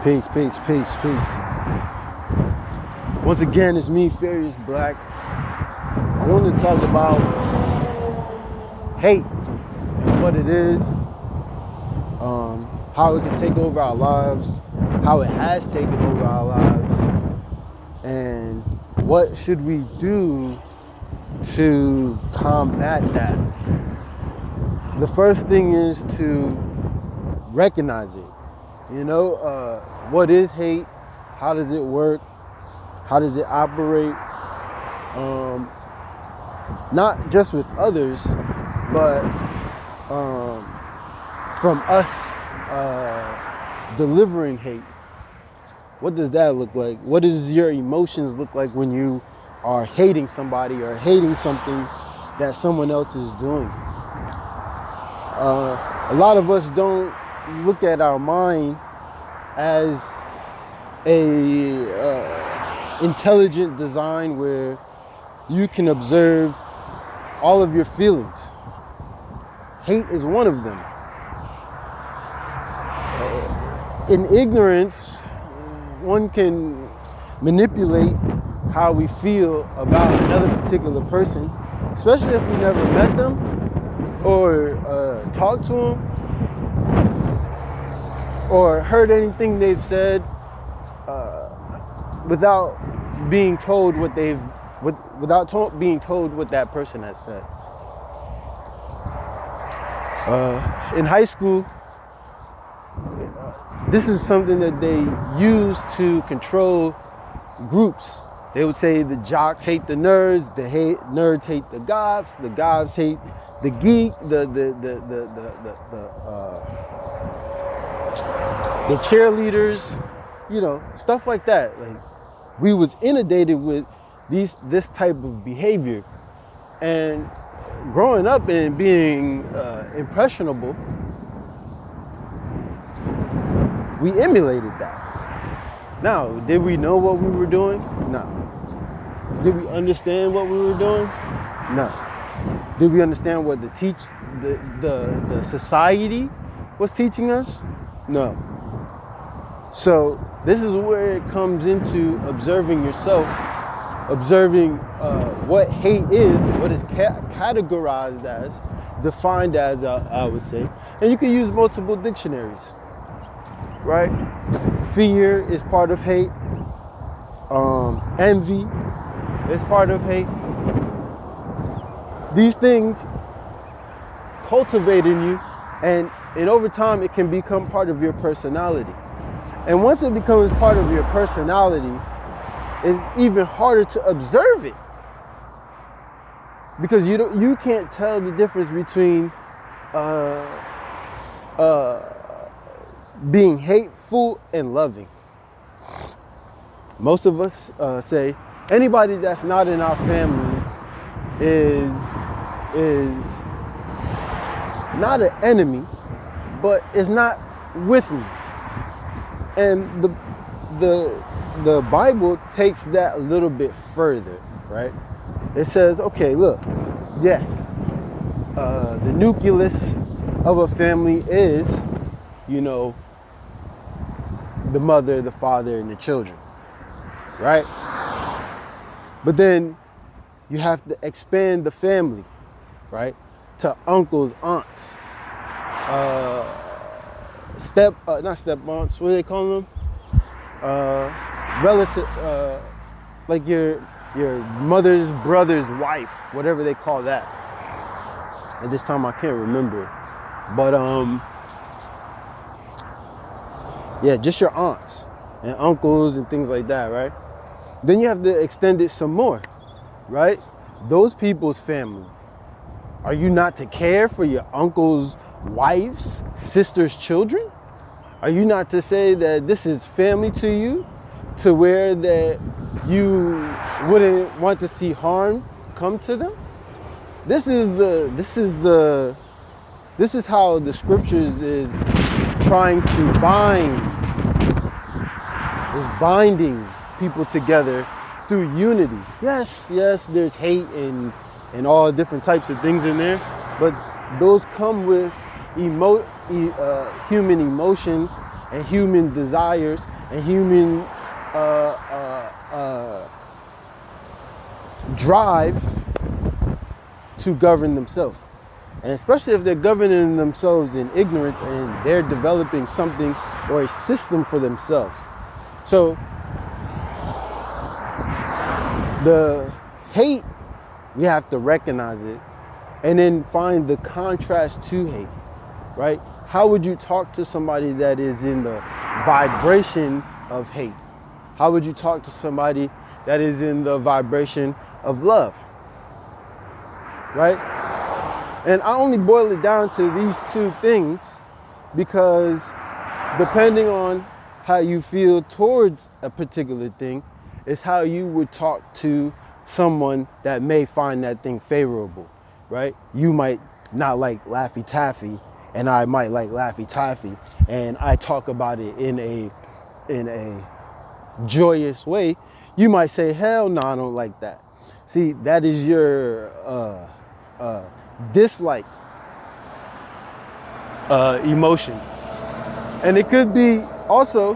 Peace, peace, peace, peace. Once again, it's me, Farious Black. I want to talk about hate and what it is, how it can take over our lives, how it has taken over our lives, and what should we do to combat that. The first thing is to recognize it. What is hate? How does it work? How does it operate? Not just with others, but from us delivering hate. What does that look like? What does your emotions look like when you are hating somebody or hating something that someone else is doing? A lot of us don't look at our mind as a intelligent design where you can observe all of your feelings. Hate is one of them. In ignorance, one can manipulate how we feel about another particular person, especially if we never met them or talked to them or heard anything they've said without being told what being told what that person has said. In high school, this is something that they use to control groups. They would say the jocks hate the nerds, the nerds hate the goths hate the geek, the cheerleaders, stuff like that. Like, we was inundated with this type of behavior, and growing up and being impressionable, we emulated that. Now, did we know what we were doing? No. Did we understand what we were doing? No. Did we understand what the society was teaching us? No. So this is where it comes into observing yourself, observing what hate is, what is categorized as, defined as, I would say. And you can use multiple dictionaries, right? Fear is part of hate. Envy is part of hate. These things cultivate in you, and over time it can become part of your personality. And once it becomes part of your personality, it's even harder to observe it, because you can't tell the difference between being hateful and loving. Most of us say anybody that's not in our family is not an enemy, but is not with me. And the Bible takes that a little bit further, right? It says, okay, look, yes, the nucleus of a family is, the mother, the father, and the children, right? But then you have to expand the family, right? To uncles, aunts, not step aunts, what do they call them? Relative, like your mother's brother's wife, whatever they call that. At this time I can't remember. But yeah, just your aunts and uncles and things like that, right? Then you have to extend it some more, right? Those people's family. Are you not to care for your uncle's wife's sister's children? Are you not to say that this is family to you, to where that you wouldn't want to see harm come to them? This is how the scriptures is trying to binding people together through unity. Yes, there's hate and all different types of things in there, but those come with human emotions and human desires and human drive to govern themselves. And especially if they're governing themselves in ignorance and they're developing something or a system for themselves. So the hate, we have to recognize it and then find the contrast to hate, right? How would you talk to somebody that is in the vibration of hate? How would you talk to somebody that is in the vibration of love, right? And I only boil it down to these two things because depending on how you feel towards a particular thing is how you would talk to someone that may find that thing favorable, right? You might not like Laffy Taffy and I might like Laffy Taffy, and I talk about it in a joyous way. You might say, hell no, I don't like that. See, that is your dislike emotion. And it could be also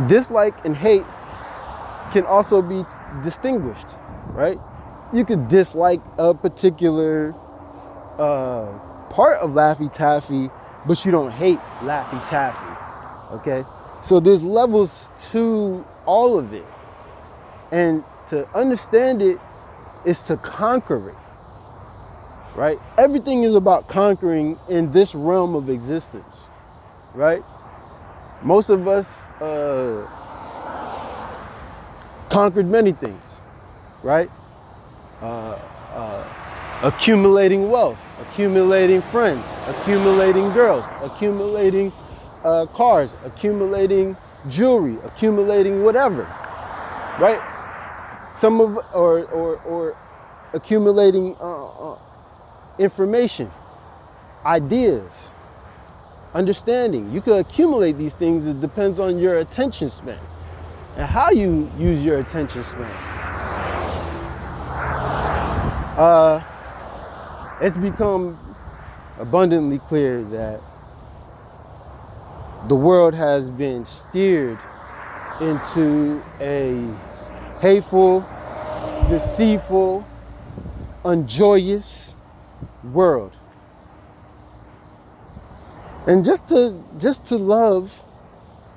dislike and hate can also be distinguished, right? You could dislike a particular part of Laffy Taffy, but you don't hate Laffy Taffy, okay? So there's levels to all of it. And to understand it is to conquer it, right? Everything is about conquering in this realm of existence, right? Most of us conquered many things, right? Accumulating wealth, accumulating friends, accumulating girls, accumulating cars, accumulating jewelry, accumulating whatever, right? Some of or accumulating information, ideas, understanding. You can accumulate these things. It depends on your attention span and how you use your attention span. It's become abundantly clear that the world has been steered into a hateful, deceitful, unjoyous world. And just to love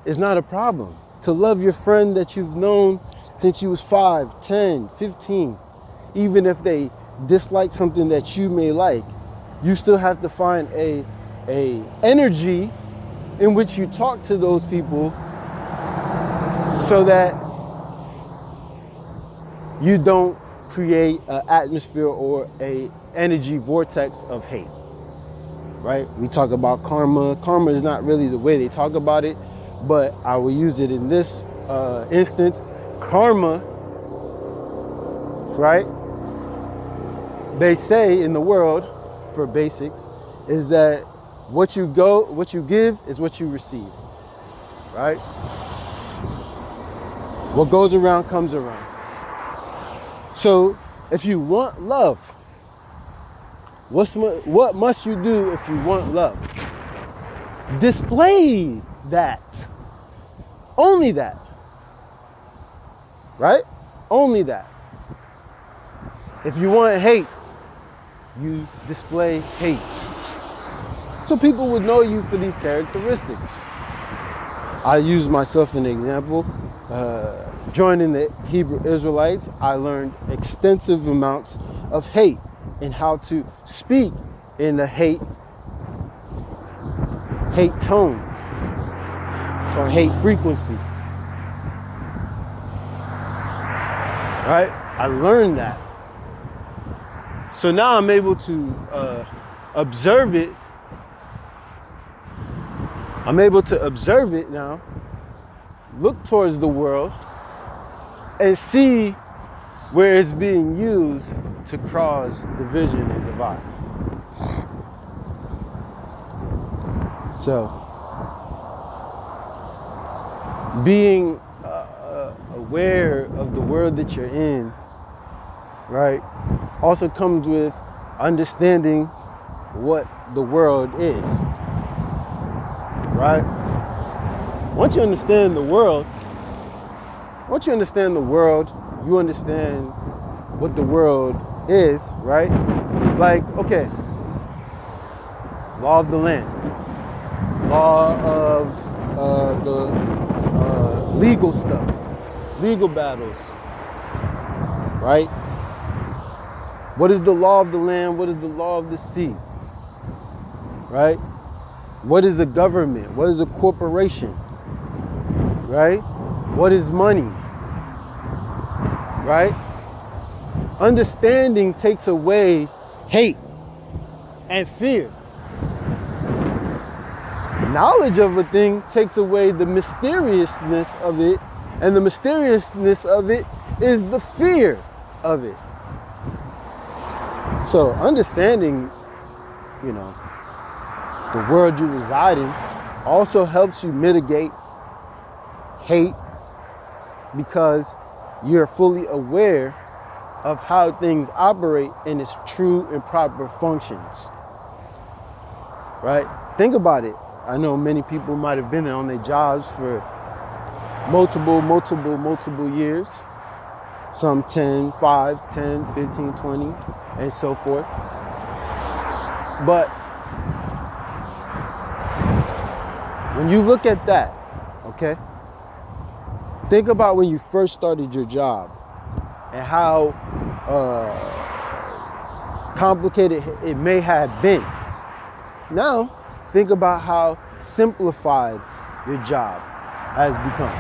is not a problem. To love your friend that you've known since you was 5, 10, 15, even if they dislike something that you may like, you still have to find a energy in which you talk to those people so that you don't create an atmosphere or a energy vortex of hate, right? We talk about karma. Karma is not really the way they talk about it, but I will use it in this instance. Karma, right? They say in the world, for basics, is that what you give is what you receive, right? What goes around comes around. So if you want love, what must you do if you want love? Display that. Only that. Right? Only that. If you want hate, you display hate. So people would know you for these characteristics. I use myself as an example. Joining the Hebrew Israelites, I learned extensive amounts of hate and how to speak in the hate tone or hate frequency. Right? I learned that. So now I'm able to observe it. I'm able to observe it now, look towards the world, and see where it's being used to cause division and divide. So, being aware of the world that you're in, right, also comes with understanding what the world is. right? Once you understand the world, you understand what the world is, right? Like, okay, law of the land, law of the legal stuff, legal battles, right? What is the law of the land? What is the law of the sea, right? What is a government? What is a corporation, right? What is money, right? Understanding takes away hate and fear. Knowledge of a thing takes away the mysteriousness of it, and the mysteriousness of it is the fear of it. So understanding, you know, the world you reside in also helps you mitigate hate, because you're fully aware of how things operate in its true and proper functions, right? Think about it. I know many people might have been on their jobs for multiple years, some 10, 5, 10, 15, 20, and so forth. But when you look at that, okay, think about when you first started your job and how complicated it may have been. Now, think about how simplified your job has become.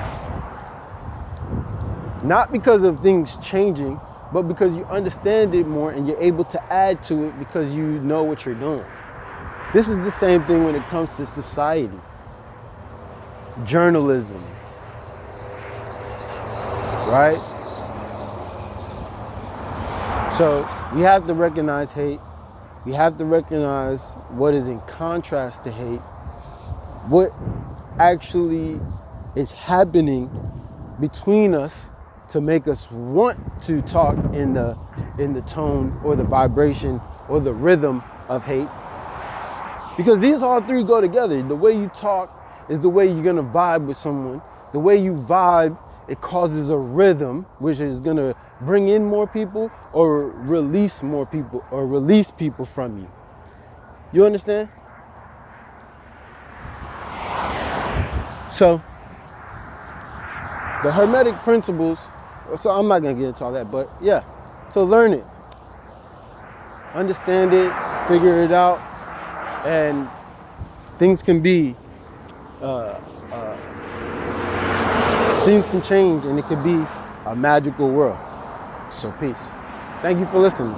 Not because of things changing, but because you understand it more and you're able to add to it because you know what you're doing. This is the same thing when it comes to society, journalism, right? So we have to recognize hate. We have to recognize what is in contrast to hate, what actually is happening between us to make us want to talk in the tone or the vibration or the rhythm of hate. Because these all three go together. The way you talk is the way you're gonna vibe with someone. The way you vibe, it causes a rhythm, which is gonna bring in more people or release more people or release people from you. You understand? So the Hermetic principles, so I'm not gonna get into all that, but yeah. So learn it, understand it, figure it out, and things can be, things can change, and it could be a magical world. So peace. Thank you for listening.